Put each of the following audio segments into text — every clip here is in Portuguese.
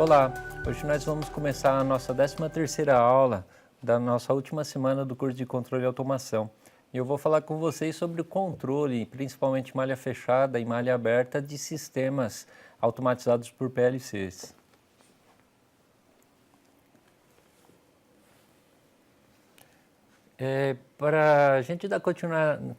Olá, hoje nós vamos começar a nossa 13ª aula da nossa última semana do curso de Controle e Automação. E eu vou falar com vocês sobre o controle, principalmente malha fechada e malha aberta de sistemas automatizados por PLCs. Para a gente dar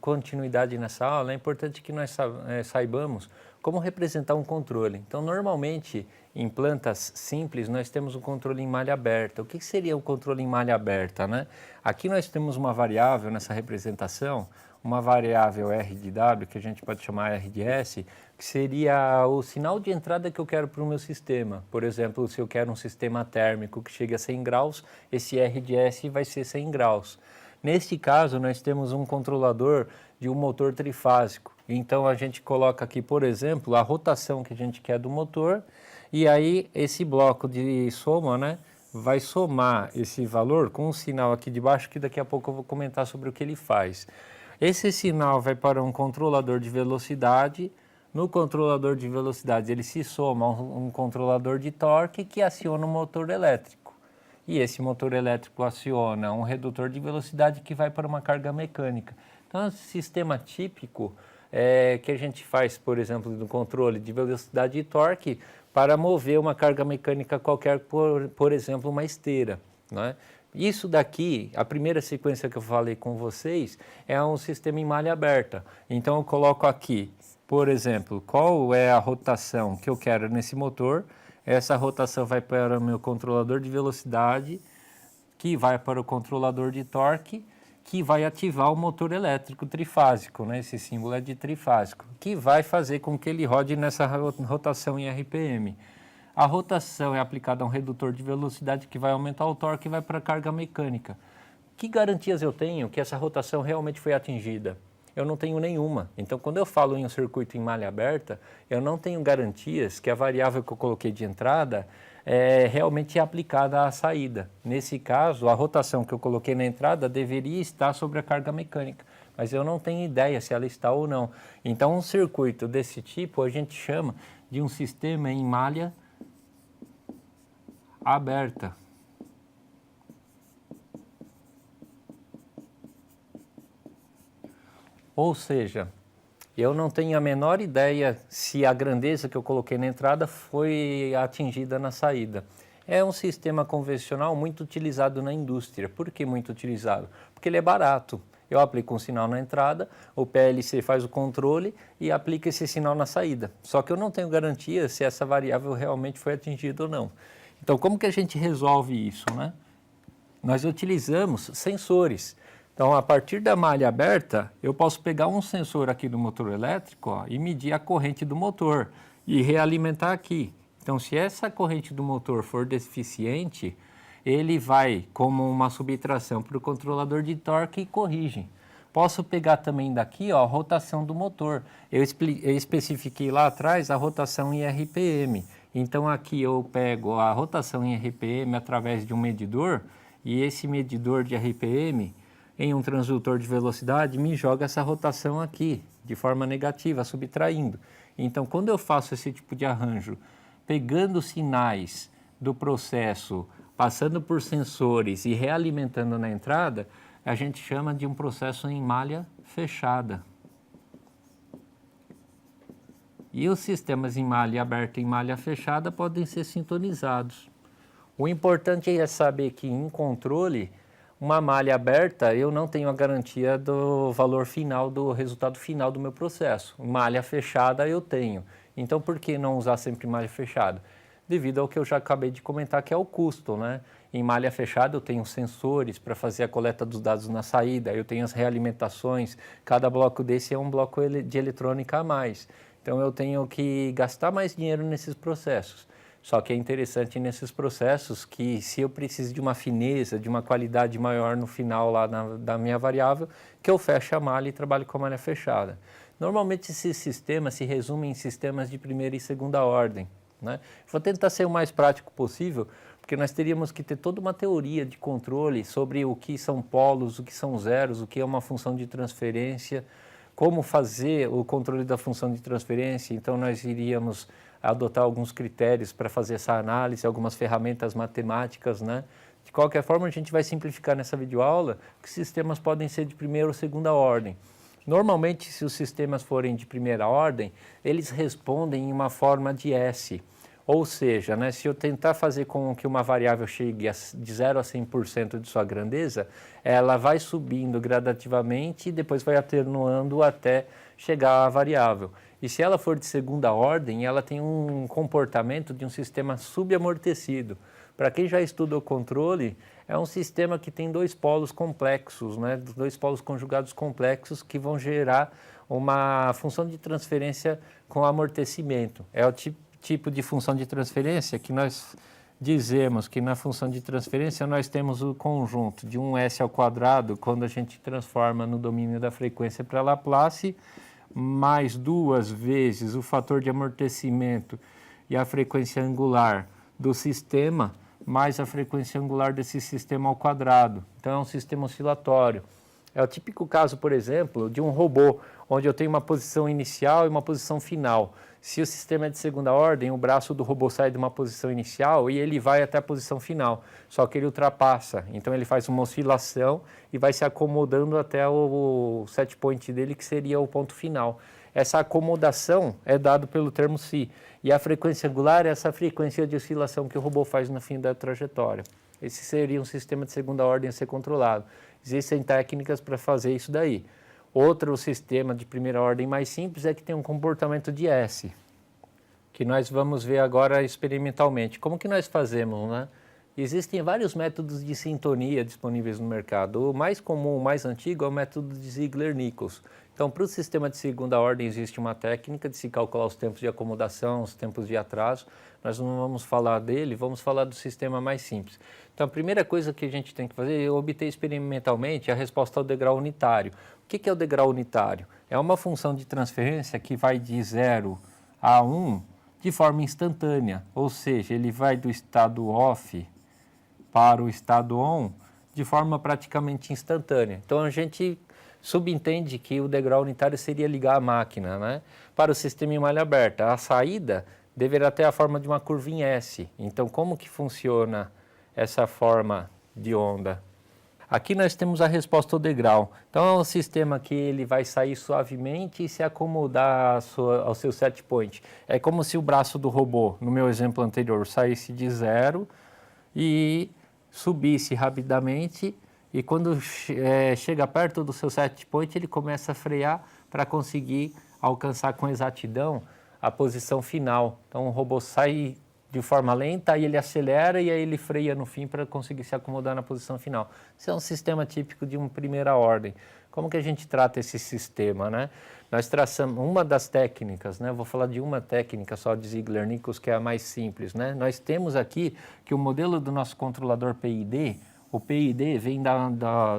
continuidade nessa aula, é importante que nós saibamos como representar um controle. Então, normalmente, em plantas simples, nós temos um controle em malha aberta. O que seria o controle em malha aberta, né? Aqui nós temos uma variável nessa representação, uma variável R de W, que a gente pode chamar R de S, que seria o sinal de entrada que eu quero para o meu sistema. Por exemplo, se eu quero um sistema térmico que chegue a 100 graus, esse R de S vai ser 100 graus. Neste caso, nós temos um controlador de um motor trifásico. Então, a gente coloca aqui, por exemplo, a rotação que a gente quer do motor, e aí esse bloco de soma, né, vai somar esse valor com um sinal aqui de baixo, que daqui a pouco eu vou comentar sobre o que ele faz. Esse sinal vai para um controlador de velocidade. No controlador de velocidade, ele se soma a um controlador de torque que aciona o motor elétrico. E esse motor elétrico aciona um redutor de velocidade que vai para uma carga mecânica. Então, esse sistema típico que a gente faz, por exemplo, no controle de velocidade e torque para mover uma carga mecânica qualquer, por exemplo, uma esteira, né? Isso daqui, a primeira sequência que eu falei com vocês, é um sistema em malha aberta. Então, eu coloco aqui, por exemplo, qual é a rotação que eu quero nesse motor. Essa rotação vai para o meu controlador de velocidade, que vai para o controlador de torque, que vai ativar o motor elétrico trifásico, né? Esse símbolo é de trifásico, que vai fazer com que ele rode nessa rotação em RPM. A rotação é aplicada a um redutor de velocidade que vai aumentar o torque e vai para a carga mecânica. Que garantias eu tenho que essa rotação realmente foi atingida? Eu não tenho nenhuma. Então, quando eu falo em um circuito em malha aberta, eu não tenho garantias que a variável que eu coloquei de entrada realmente é aplicada à saída. Nesse caso, a rotação que eu coloquei na entrada deveria estar sobre a carga mecânica, mas eu não tenho ideia se ela está ou não. Então, um circuito desse tipo a gente chama de um sistema em malha aberta. Ou seja, eu não tenho a menor ideia se a grandeza que eu coloquei na entrada foi atingida na saída. É um sistema convencional muito utilizado na indústria. Por que muito utilizado? Porque ele é barato. Eu aplico um sinal na entrada, o PLC faz o controle e aplica esse sinal na saída. Só que eu não tenho garantia se essa variável realmente foi atingida ou não. Então, como que a gente resolve isso, né? Nós utilizamos sensores. Então, a partir da malha aberta, eu posso pegar um sensor aqui do motor elétrico, ó, e medir a corrente do motor e realimentar aqui. Então, se essa corrente do motor for deficiente, ele vai como uma subtração para o controlador de torque e corrige. Posso pegar também daqui, ó, a rotação do motor. Eu especifiquei lá atrás a rotação em RPM. Então, aqui eu pego a rotação em RPM através de um medidor, e esse medidor de RPM em um transdutor de velocidade, me joga essa rotação aqui, de forma negativa, subtraindo. Então, quando eu faço esse tipo de arranjo, pegando sinais do processo, passando por sensores e realimentando na entrada, a gente chama de um processo em malha fechada. E os sistemas em malha aberta e em malha fechada podem ser sintonizados. O importante é saber que em controle, uma malha aberta, eu não tenho a garantia do valor final, do resultado final do meu processo. Malha fechada eu tenho. Então, por que não usar sempre malha fechada? Devido ao que eu já acabei de comentar, que é o custo, né? Em malha fechada eu tenho sensores para fazer a coleta dos dados na saída, eu tenho as realimentações, cada bloco desse é um bloco de eletrônica a mais. Então, eu tenho que gastar mais dinheiro nesses processos. Só que é interessante nesses processos que se eu preciso de uma fineza, de uma qualidade maior no final lá da minha variável, que eu feche a malha e trabalho com a malha fechada. Normalmente esses sistemas se resumem em sistemas de primeira e segunda ordem, né? Vou tentar ser o mais prático possível, porque nós teríamos que ter toda uma teoria de controle sobre o que são polos, o que são zeros, o que é uma função de transferência, como fazer o controle da função de transferência. Então nós iríamos adotar alguns critérios para fazer essa análise, algumas ferramentas matemáticas, né? De qualquer forma, a gente vai simplificar nessa videoaula que sistemas podem ser de primeira ou segunda ordem. Normalmente, se os sistemas forem de primeira ordem, eles respondem em uma forma de S. Ou seja, né, se eu tentar fazer com que uma variável chegue de 0 a 100% de sua grandeza, ela vai subindo gradativamente e depois vai atenuando até chegar à variável. E se ela for de segunda ordem, ela tem um comportamento de um sistema subamortecido. Para quem já estudou controle, é um sistema que tem dois polos complexos, né? Dois polos conjugados complexos que vão gerar uma função de transferência com amortecimento. É o tipo de função de transferência que nós dizemos que na função de transferência nós temos o conjunto de um S ao quadrado, quando a gente transforma no domínio da frequência para Laplace, mais 2 vezes o fator de amortecimento e a frequência angular do sistema, mais a frequência angular desse sistema ao quadrado. Então é um sistema oscilatório. É o típico caso, por exemplo, de um robô, onde eu tenho uma posição inicial e uma posição final. Se o sistema é de segunda ordem, o braço do robô sai de uma posição inicial e ele vai até a posição final, só que ele ultrapassa. Então ele faz uma oscilação e vai se acomodando até o set point dele, que seria o ponto final. Essa acomodação é dado pelo termo φ. E a frequência angular é essa frequência de oscilação que o robô faz no fim da trajetória. Esse seria um sistema de segunda ordem a ser controlado. Existem técnicas para fazer isso daí. Outro sistema de primeira ordem mais simples é que tem um comportamento de S, que nós vamos ver agora experimentalmente. Como que nós fazemos, né? Existem vários métodos de sintonia disponíveis no mercado. O mais comum, o mais antigo, é o método de Ziegler-Nichols. Então, para o sistema de segunda ordem, existe uma técnica de se calcular os tempos de acomodação, os tempos de atraso. Nós não vamos falar dele, vamos falar do sistema mais simples. Então, a primeira coisa que a gente tem que fazer é obter experimentalmente a resposta ao degrau unitário. O que é o degrau unitário? É uma função de transferência que vai de 0 a 1 de forma instantânea, ou seja, ele vai do estado off para o estado on de forma praticamente instantânea. Então, a gente subentende que o degrau unitário seria ligar a máquina, né? Para o sistema em malha aberta, a saída deverá ter a forma de uma curva em S. Então, como que funciona essa forma de onda? Aqui nós temos a resposta ao degrau. Então, é um sistema que ele vai sair suavemente e se acomodar ao seu set point. É como se o braço do robô, no meu exemplo anterior, saísse de 0 e subisse rapidamente, e quando chega perto do seu set point, ele começa a frear para conseguir alcançar com exatidão a posição final. Então o robô sai de forma lenta, aí ele acelera e aí ele freia no fim para conseguir se acomodar na posição final. Isso é um sistema típico de uma primeira ordem. Como que a gente trata esse sistema, né? Nós traçamos uma das técnicas, né? Vou falar de uma técnica só de Ziegler-Nichols, que é a mais simples, né? Nós temos aqui que o modelo do nosso controlador PID, o PID vem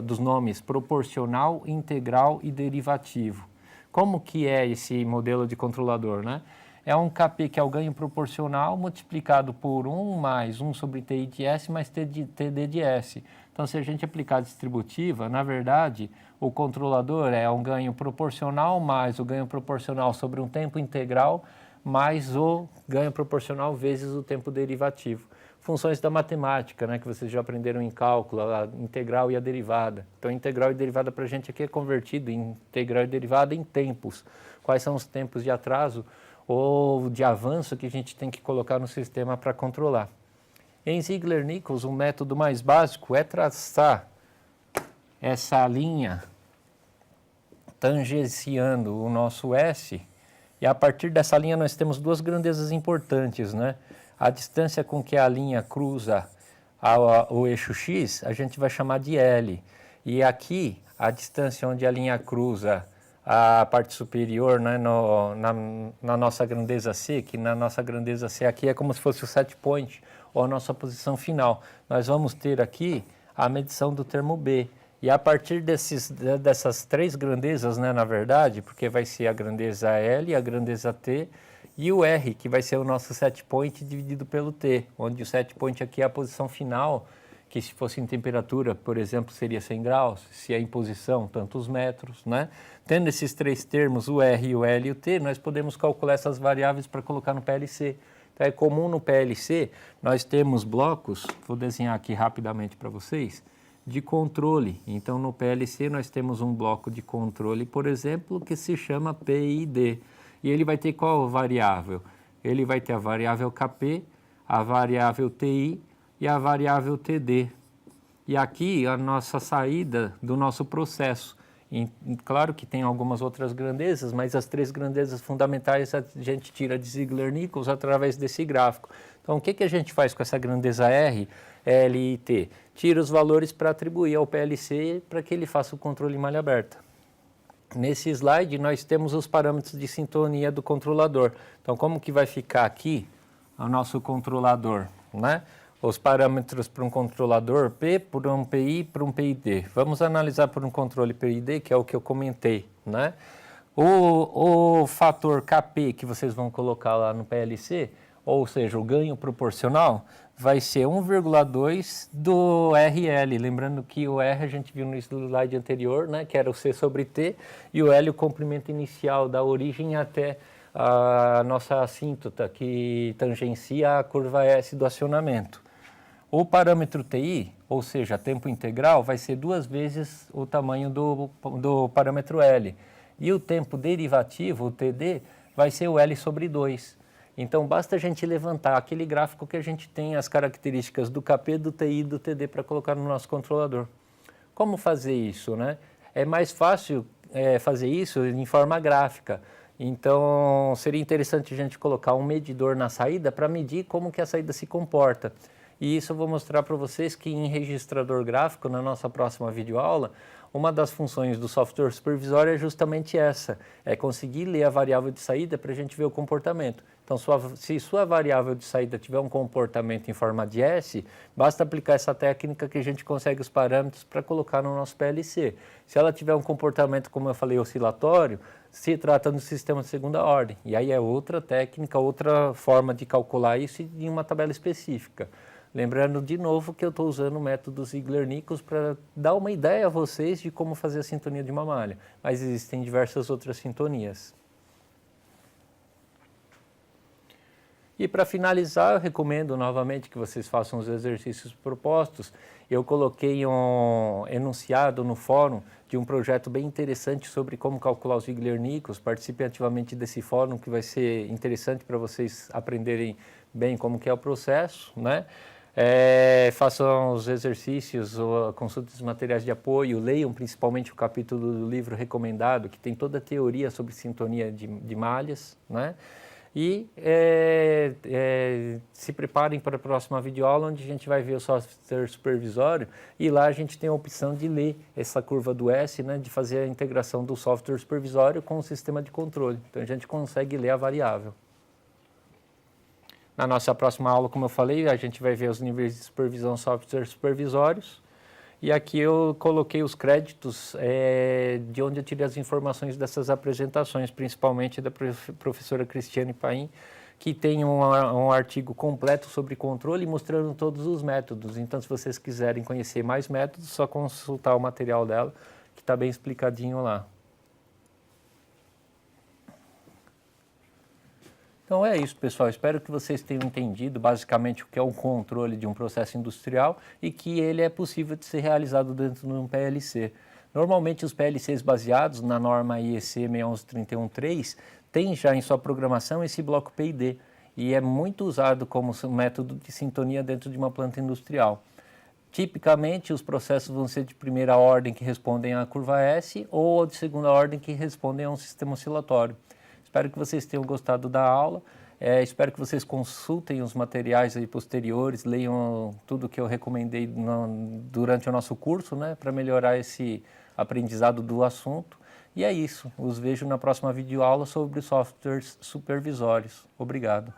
dos nomes proporcional, integral e derivativo. Como que é esse modelo de controlador, né? É um Kp, que é o ganho proporcional, multiplicado por 1 mais 1 sobre Ti de S mais Td de S. Então, se a gente aplicar a distributiva, na verdade, o controlador é um ganho proporcional mais o ganho proporcional sobre um tempo integral mais o ganho proporcional vezes o tempo derivativo. Funções da matemática, né, que vocês já aprenderam em cálculo, a integral e a derivada. Então, a integral e derivada para a gente aqui é convertido em integral e derivada em tempos. Quais são os tempos de atraso ou de avanço que a gente tem que colocar no sistema para controlar. Em Ziegler-Nichols, o método mais básico é traçar essa linha tangenciando o nosso S, e a partir dessa linha nós temos duas grandezas importantes, né? A distância com que a linha cruza o eixo X, a gente vai chamar de L. E aqui, a distância onde a linha cruza a parte superior, né, na nossa grandeza C, que na nossa grandeza C aqui é como se fosse o set point, ou a nossa posição final. Nós vamos ter aqui a medição do termo B. E a partir dessas três grandezas, né, na verdade, porque vai ser a grandeza L, a grandeza T e o R, que vai ser o nosso set point dividido pelo T, onde o set point aqui é a posição final, que se fosse em temperatura, por exemplo, seria 100 graus, se é em posição, tantos metros, né? Tendo esses três termos, o R, o L e o T, nós podemos calcular essas variáveis para colocar no PLC. Então, é comum no PLC, nós temos blocos, vou desenhar aqui rapidamente para vocês, de controle. Então, no PLC, nós temos um bloco de controle, por exemplo, que se chama PID. E ele vai ter qual variável? Ele vai ter a variável KP, a variável TI e a variável TD. E aqui a nossa saída do nosso processo. E, claro que tem algumas outras grandezas, mas as três grandezas fundamentais a gente tira de Ziegler-Nichols através desse gráfico. Então, o que a gente faz com essa grandeza R, L e T? Tira os valores para atribuir ao PLC para que ele faça o controle em malha aberta. Nesse slide, nós temos os parâmetros de sintonia do controlador. Então, como que vai ficar aqui o nosso controlador, né? Os parâmetros para um controlador P, por um PI, para um PID. Vamos analisar por um controle PID, que é o que eu comentei, né? O fator KP que vocês vão colocar lá no PLC, ou seja, o ganho proporcional, vai ser 1,2 do RL. Lembrando que o R a gente viu no slide anterior, né, que era o C sobre T, e o L o comprimento inicial da origem até a nossa assíntota, que tangencia a curva S do acionamento. O parâmetro TI, ou seja, tempo integral, vai ser 2 vezes o tamanho do parâmetro L. E o tempo derivativo, o TD, vai ser o L sobre 2. Então, basta a gente levantar aquele gráfico que a gente tem as características do KP, do TI e do TD para colocar no nosso controlador. Como fazer isso, né? É mais fácil fazer isso em forma gráfica. Então, seria interessante a gente colocar um medidor na saída para medir como que a saída se comporta. E isso eu vou mostrar para vocês que em registrador gráfico, na nossa próxima videoaula, uma das funções do software supervisório é justamente essa, é conseguir ler a variável de saída para a gente ver o comportamento. Então, se sua variável de saída tiver um comportamento em forma de S, basta aplicar essa técnica que a gente consegue os parâmetros para colocar no nosso PLC. Se ela tiver um comportamento, como eu falei, oscilatório, se trata de um sistema de segunda ordem. E aí é outra técnica, outra forma de calcular isso em uma tabela específica. Lembrando de novo que eu estou usando o método Ziegler-Nichols para dar uma ideia a vocês de como fazer a sintonia de uma malha, mas existem diversas outras sintonias. E para finalizar, eu recomendo novamente que vocês façam os exercícios propostos. Eu coloquei um enunciado no fórum de um projeto bem interessante sobre como calcular os Ziegler-Nichols. Participem ativamente desse fórum, que vai ser interessante para vocês aprenderem bem como que é o processo, né? Façam os exercícios, consultem os materiais de apoio, leiam principalmente o capítulo do livro recomendado, que tem toda a teoria sobre sintonia de malhas, né? E se preparem para a próxima videoaula, onde a gente vai ver o software supervisório, e lá a gente tem a opção de ler essa curva do S, né, de fazer a integração do software supervisório com o sistema de controle. Então a gente consegue ler a variável. Na nossa próxima aula, como eu falei, a gente vai ver os níveis de supervisão software supervisórios. E aqui eu coloquei os créditos de onde eu tirei as informações dessas apresentações, principalmente da professora Cristiane Paim, que tem um artigo completo sobre controle mostrando todos os métodos. Então, se vocês quiserem conhecer mais métodos, só consultar o material dela, que está bem explicadinho lá. Então é isso, pessoal. Espero que vocês tenham entendido basicamente o que é um controle de um processo industrial e que ele é possível de ser realizado dentro de um PLC. Normalmente os PLCs baseados na norma IEC 61313 têm já em sua programação esse bloco PID e é muito usado como método de sintonia dentro de uma planta industrial. Tipicamente os processos vão ser de primeira ordem que respondem à curva S ou de segunda ordem que respondem a um sistema oscilatório. Espero que vocês tenham gostado da aula, espero que vocês consultem os materiais aí posteriores, leiam tudo que eu recomendei durante o nosso curso, né, para melhorar esse aprendizado do assunto. E é isso, os vejo na próxima videoaula sobre softwares supervisórios. Obrigado.